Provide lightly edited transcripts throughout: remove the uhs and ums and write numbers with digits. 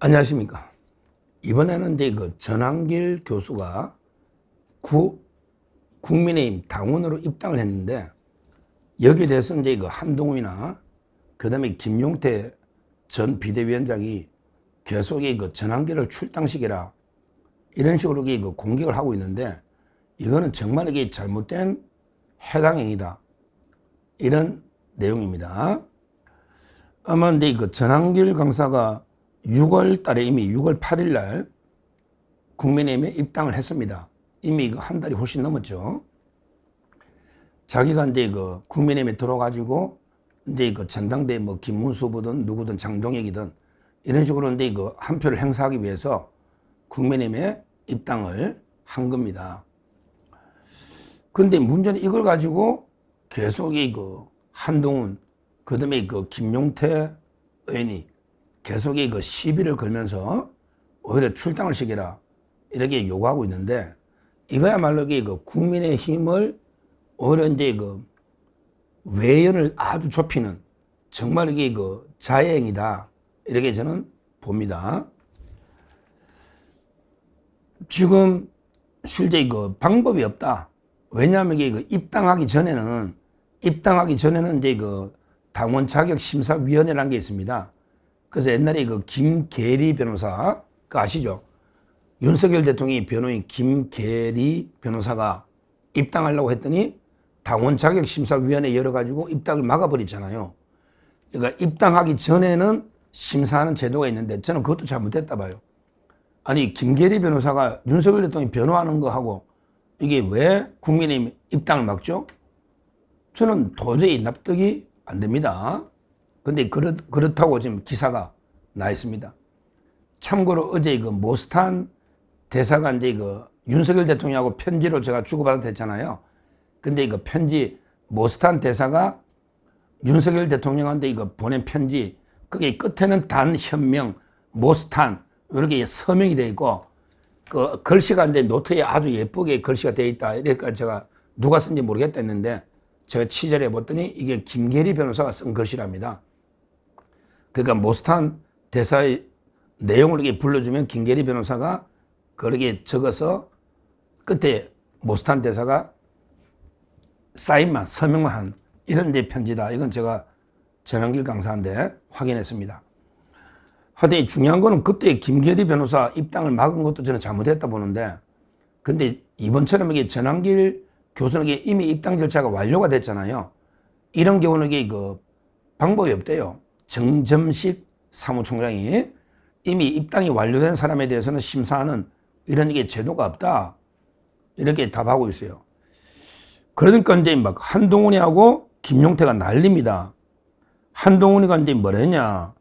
안녕하십니까. 이번에는 이제 그 전한길 교수가 국민의힘 당원으로 입당을 했는데, 여기에 대해서 이제 그 한동훈이나 그 다음에 김용태 전 비대위원장이 계속 그 전한길을 출당시켜라, 이런 식으로 그 공격을 하고 있는데, 이거는 정말 이게 잘못된 해당행위다, 이런 내용입니다. 아마 이제 그 전한길 강사가 6월 달에 이미 6월 8일 날 국민의힘에 입당을 했습니다. 이미 한 달이 훨씬 넘었죠. 자기가 이제 그 국민의힘에 들어가지고 이제 그 전당대회 뭐 김문수 후보든 누구든 장동혁이든 이런 식으로 이제 그 한 표를 행사하기 위해서 국민의힘에 입당을 한 겁니다. 그런데 문제는 이걸 가지고 계속 그 한동훈, 그 다음에 그 김용태 의원이 계속 그 시비를 걸면서 오히려 출당을 시켜라, 이렇게 요구하고 있는데, 이거야말로 그 국민의힘을 오히려 이제 그 외연을 아주 좁히는 정말 이게 그 자해행위다, 이렇게 저는 봅니다. 지금 실제 그 방법이 없다. 왜냐하면 이게 그 입당하기 전에는 이제 그 당원 자격 심사위원회라는 게 있습니다. 그래서 옛날에 그 김계리 변호사, 그 아시죠? 윤석열 대통령이 변호인 김계리 변호사가 입당하려고 했더니 당원 자격 심사위원회 열어가지고 입당을 막아버리잖아요. 그러니까 입당하기 전에는 심사하는 제도가 있는데, 저는 그것도 잘못됐다 봐요. 아니, 김계리 변호사가 윤석열 대통령이 변호하는 거 하고 이게 왜 국민의힘 입당을 막죠? 저는 도저히 납득이 안 됩니다. 근데 그렇다고 지금 기사가 나 있습니다. 참고로 어제 그 모스탄 대사가 이제 그 윤석열 대통령하고 편지로 제가 주고받았잖아요. 근데 그 편지, 모스탄 대사가 윤석열 대통령한테 이거 보낸 편지, 그게 끝에는 단, 현명, 모스탄, 이렇게 서명이 되어 있고, 그 글씨가 이제 노트에 아주 예쁘게 글씨가 되어 있다. 이러니까 제가 누가 쓴지 모르겠다 했는데, 제가 취재를 해봤더니 이게 김계리 변호사가 쓴 글씨랍니다. 그러니까 모스탄 대사의 내용을 이렇게 불러주면 김계리 변호사가 그렇게 적어서 끝에 모스탄 대사가 사인만, 서명만 한 이런 이제 편지다. 이건 제가 전한길 강사한테 확인했습니다. 하여튼 중요한 거는 그때 김계리 변호사 입당을 막은 것도 저는 잘못했다 보는데, 근데 이번처럼 이게 전한길 교수에게 이미 입당 절차가 완료가 됐잖아요. 이런 경우는 이게 그 방법이 없대요. 정점식 사무총장이 이미 입당이 완료된 사람에 대해서는 심사하는 이런 이게 제도가 없다, 이렇게 답하고 있어요. 그러니까 이제 막 한동훈이하고 김용태가 난립니다. 한동훈이가 이제 뭐랬냐,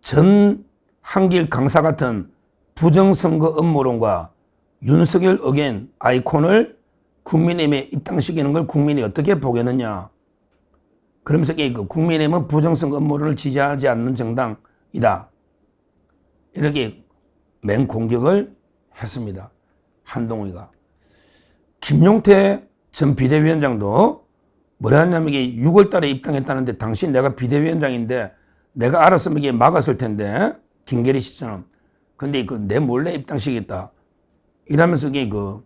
전한길 강사 같은 부정선거 음모론과 윤석열 어겐 아이콘을 국민의힘에 입당시키는 걸 국민이 어떻게 보겠느냐. 그러면서 그 국민의힘은 부정선거 음모론을 지지하지 않는 정당이다, 이렇게 맹공격을 했습니다. 한동훈이가. 김용태 전 비대위원장도 뭐라 했냐면, 이게 6월 달에 입당했다는데 당신 내가 비대위원장인데 내가 알았으면 이게 막았을 텐데, 김계리 씨처럼. 근데 그 내 몰래 입당시키겠다, 이러면서 이게 그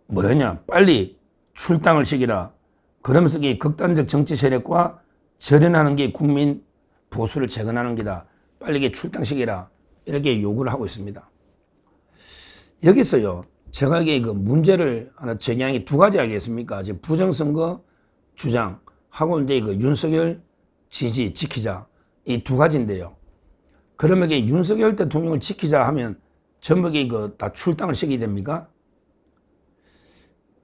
뭐라 했냐, 빨리 출당을 시키라. 그러면서 이게 극단적 정치 세력과 절연하는 게 국민 보수를 재건하는 게다. 빨리 이게 출당시키라, 이렇게 요구를 하고 있습니다. 여기서요, 제가 이게 그 문제를 하나 제기한 게 두 가지 아니겠습니까? 이제 부정선거 주장하고 이제 그 윤석열 지지 지키자, 이 두 가지인데요. 그러면 이게 윤석열 대통령을 지키자 하면 전부 이게 그 다 출당을 시키게 됩니까?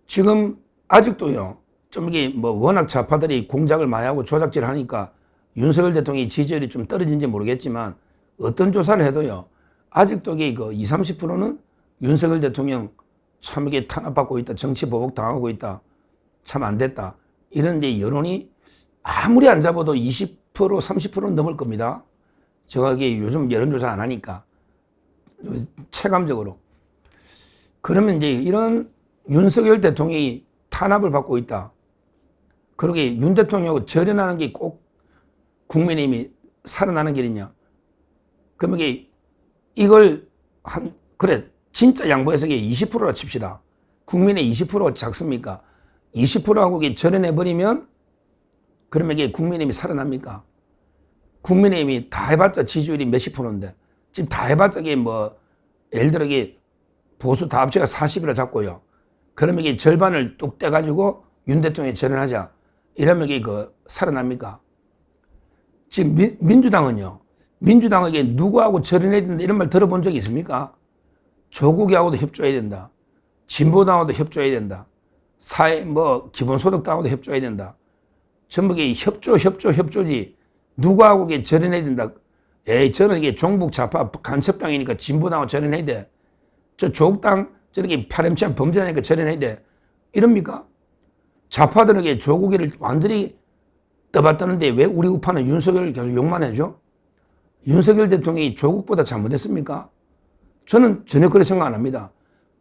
지금 아직도요, 좀 이게 뭐 워낙 좌파들이 공작을 많이 하고 조작질을 하니까 윤석열 대통령이 지지율이 좀 떨어진지 모르겠지만, 어떤 조사를 해도요, 아직도 이게 그 20, 30%는 윤석열 대통령 참 이게 탄압받고 있다, 정치 보복 당하고 있다, 참 안 됐다, 이런 이제 여론이 아무리 안 잡아도 20%, 30%는 넘을 겁니다. 제가 이게 요즘 여론조사 안 하니까 체감적으로. 그러면 이제 이런 윤석열 대통령이 탄압을 받고 있다, 그러게 윤 대통령하고 절연하는 게 꼭 국민의힘이 살아나는 길이냐. 그러면 이걸 그래, 진짜 양보해서 20%라 칩시다. 국민의 20%가 작습니까? 20%하고 절연해버리면 그러면 국민의힘이 살아납니까? 국민의힘이 다 해봤자 지지율이 몇십 프로인데 지금 다 해봤자 예를 들어 보수 다 합쳐가 40이라 잡고요. 그러면 절반을 뚝 떼가지고 윤 대통령이 절연하자. 이러면 살아납니까? 지금 민주당은요. 민주당에게 누구하고 절연해야 된다 이런 말 들어본 적이 있습니까? 조국하고도 협조해야 된다. 진보당하고도 협조해야 된다. 사회 기본소득당하고도 협조해야 된다. 전부 협조지. 누구하고 절연해야 된다. 저는 종북 좌파 간첩당이니까 진보당하고 절연해야 돼. 저 조국당 저렇게 파렴치한 범죄자니까 절연해야 돼. 이럽니까? 좌파들에게 조국이를 완전히 떠받드는데 왜 우리 우파는 윤석열을 계속 욕만 해줘? 윤석열 대통령이 조국보다 잘못했습니까? 저는 전혀 그렇게 생각 안 합니다.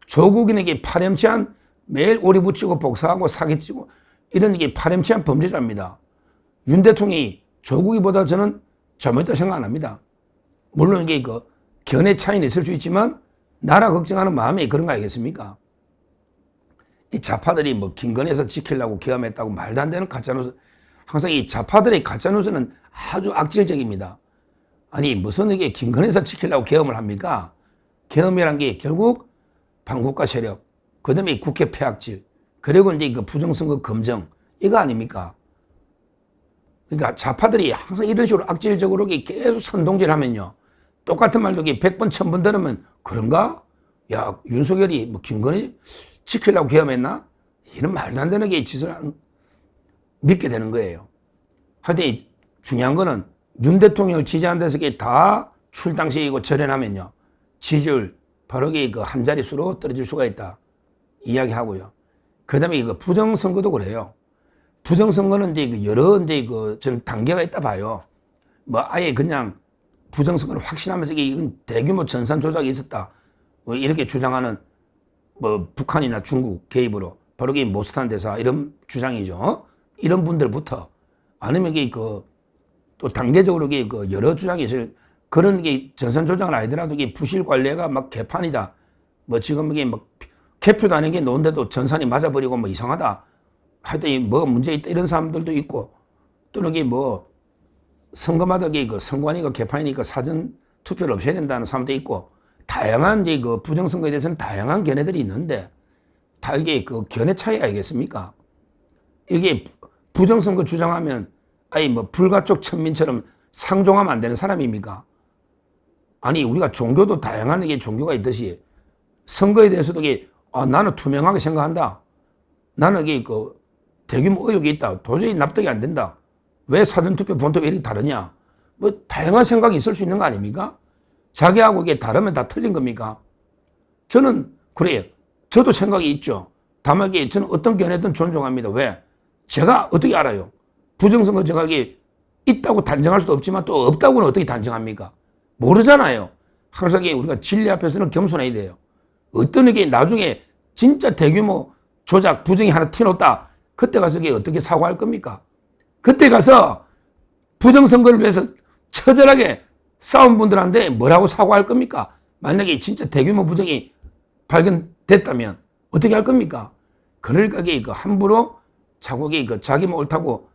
조국인에게 파렴치한 매일 오리 붙이고 복사하고 사기치고 이런 파렴치한 범죄자입니다. 윤 대통령이 조국이보다 저는 잘못했다고 생각 안 합니다. 물론 견해 차이는 있을 수 있지만 나라 걱정하는 마음이 그런 거 아니겠습니까? 이 좌파들이 김건희에서 지키려고 계엄했다고 말도 안 되는 가짜뉴스. 항상 이 좌파들의 가짜뉴스는 아주 악질적입니다. 아니 무슨 김건희에서 지키려고 계엄을 합니까? 계엄이란 게 결국 반국가 세력, 그 다음에 국회 폐악질, 그리고 부정선거 검증, 이거 아닙니까? 그러니까 좌파들이 항상 이런 식으로 악질적으로 계속 선동질 하면요. 똑같은 말도 100번, 1000번 들으면 그런가? 야, 윤석열이 김건희 지키려고 계엄했나? 이런 말도 안 되는 짓을 믿게 되는 거예요. 하여튼 중요한 거는 윤 대통령을 지지하는 데서 다 출당식이고 절연하면요. 지지율 바로 한 자릿수로 떨어질 수가 있다. 이야기하고요. 그 다음에 부정선거도 그래요. 부정선거는 여러 저는 단계가 있다 봐요. 아예 그냥 부정선거를 확신하면서 이건 대규모 전산 조작이 있었다. 이렇게 주장하는 북한이나 중국 개입으로 바로 모스탄 대사 이런 주장이죠. 이런 분들부터 아니면 또 단계적으로 여러 주장이 있어요. 그런 전산 조작은 아니더라도 부실 관리가 개판이다. 지금 개표도 아닌 게 놓은데도 전산이 맞아버리고 이상하다. 하여튼 뭐가 문제 있다 이런 사람들도 있고 또는 선거마다 선관위가 개판이니까 사전 투표를 없애야 된다는 사람도 있고 다양한 부정선거에 대해서는 다양한 견해들이 있는데 다 견해 차이 아니겠습니까? 이게 부정선거 주장하면 아니 불가촉 천민처럼 상종하면 안 되는 사람입니까? 아니 우리가 종교도 다양한 종교가 있듯이 선거에 대해서도 나는 투명하게 생각한다. 나는 대규모 의혹이 있다. 도저히 납득이 안 된다. 왜 사전투표, 본투표 이렇게 다르냐? 다양한 생각이 있을 수 있는 거 아닙니까? 자기하고 다르면 다 틀린 겁니까? 저는 그래요. 저도 생각이 있죠. 다만 저는 어떤 견해든 존중합니다. 왜? 제가 어떻게 알아요? 부정선거 제가 있다고 단정할 수도 없지만 또 없다고는 어떻게 단정합니까? 모르잖아요. 항상 우리가 진리 앞에서는 겸손해야 돼요. 어떤 나중에 진짜 대규모 조작, 부정이 하나 튀어나왔다. 그때 가서 어떻게 사과할 겁니까? 그때 가서 부정선거를 위해서 처절하게 싸운 분들한테 뭐라고 사과할 겁니까? 만약에 진짜 대규모 부정이 발견됐다면 어떻게 할 겁니까? 그러니까 함부로 자꾸 자기만 옳다고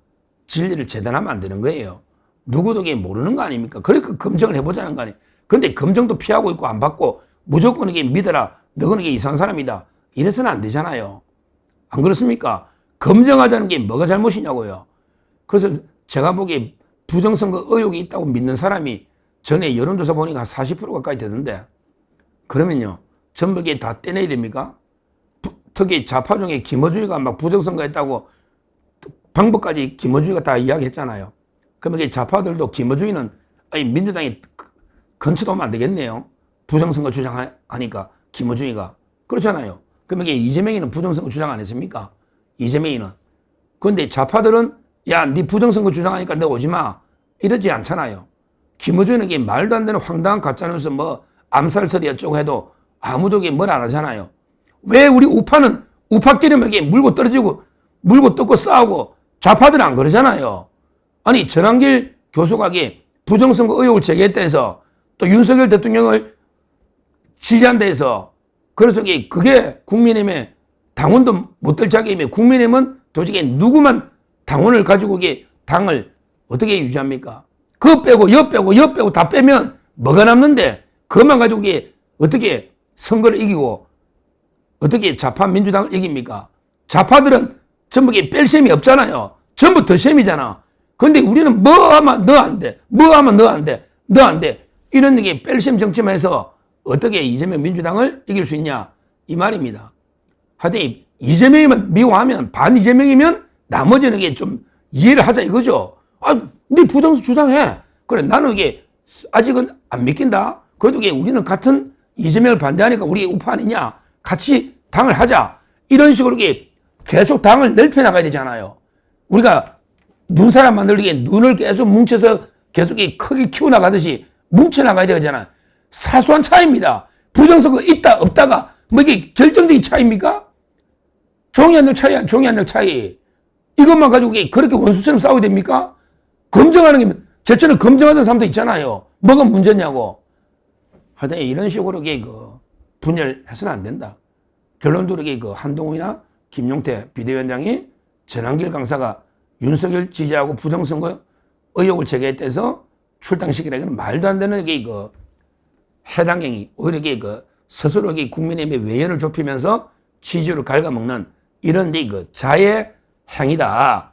진리를 재단하면 안 되는 거예요. 누구도 모르는 거 아닙니까? 그러니까 검증을 해보자는 거 아니에요. 근데 검증도 피하고 있고 안 받고 무조건 믿어라. 너는 이상한 사람이다. 이래서는 안 되잖아요. 안 그렇습니까? 검증하자는 게 뭐가 잘못이냐고요. 그래서 제가 보기에 부정선거 의혹이 있다고 믿는 사람이 전에 여론조사 보니까 한 40% 가까이 되던데 그러면요. 전부 다 떼내야 됩니까? 특히 좌파 중에 김어준이가 부정선거 했다고 방법까지 김어준이가 다 이야기했잖아요. 그러면 좌파들도 김어준이는 민주당이 근처도 오면 안 되겠네요. 부정선거 주장하니까 김어준이가. 그렇잖아요. 그러면 이재명이는 부정선거 주장 안 했습니까? 이재명이는. 그런데 좌파들은 야, 네 부정선거 주장하니까 너 오지 마. 이러지 않잖아요. 김어준에게 말도 안 되는 황당한 가짜뉴스 암살설이 어쩌고 해도 아무도 뭘 안 하잖아요. 왜 우리 우파는 우파끼리에게 물고 떨어지고 물고 뜯고 싸우고 좌파들은 안 그러잖아요. 아니 전한길 교수가 부정선거 의혹을 제기했다 해서 또 윤석열 대통령을 지지한다 해서 그래서 그게 국민의힘의 당원도 못 될 자격이면 국민의힘은 도저히 누구만 당원을 가지고 이게 당을 어떻게 유지합니까? 그거 빼고 여 빼고 다 빼면 뭐가 남는데 그것만 가지고 이게 어떻게 선거를 이기고 어떻게 좌파 민주당을 이깁니까? 좌파들은 전부 뺄 셈이 없잖아요. 전부 덧셈이잖아. 근데 우리는 뭐 하면 너 안 돼. 뭐 하면 너 안 돼. 너 안 돼. 이런 게 뺄셈 정치만해서 어떻게 이재명 민주당을 이길 수 있냐 이 말입니다. 하여튼 이재명이만 미워하면 반 이재명이면 나머지는 이게 좀 이해를 하자 이거죠. 아, 네 부정수 주장해. 그래 나는 이게 아직은 안 믿긴다. 그래도 이게 우리는 같은 이재명을 반대하니까 우리 우파 아니냐. 같이 당을 하자. 이런 식으로 이게 계속 당을 넓혀 나가야 되잖아요. 우리가 눈사람 만들기 눈을 계속 뭉쳐서 계속 크게 키워나가듯이 뭉쳐나가야 되잖아요. 사소한 차이입니다. 부정선거 있다 없다가 뭐 이게 결정적인 차이입니까? 종이 한 장 차이, 종이 한 장 차이. 이것만 가지고 그렇게 원수처럼 싸워야 됩니까? 검증하는 게, 제처럼 검증하는 사람도 있잖아요. 뭐가 문제냐고. 하여튼 이런 식으로 분열해서는 안 된다. 결론적으로 한동훈이나 김용태 비대위원장이 전한길 강사가 윤석열 지지하고 부정선거 의혹을 제기했대서 출당시키라는 말도 안 되는 해당 행위, 오히려 스스로 국민의힘의 외연을 좁히면서 지지율을 갉아먹는 이런 자해 행위다.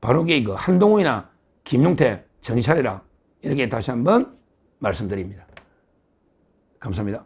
바로 한동훈이나 김용태 정신 차리라. 이렇게 다시 한번 말씀드립니다. 감사합니다.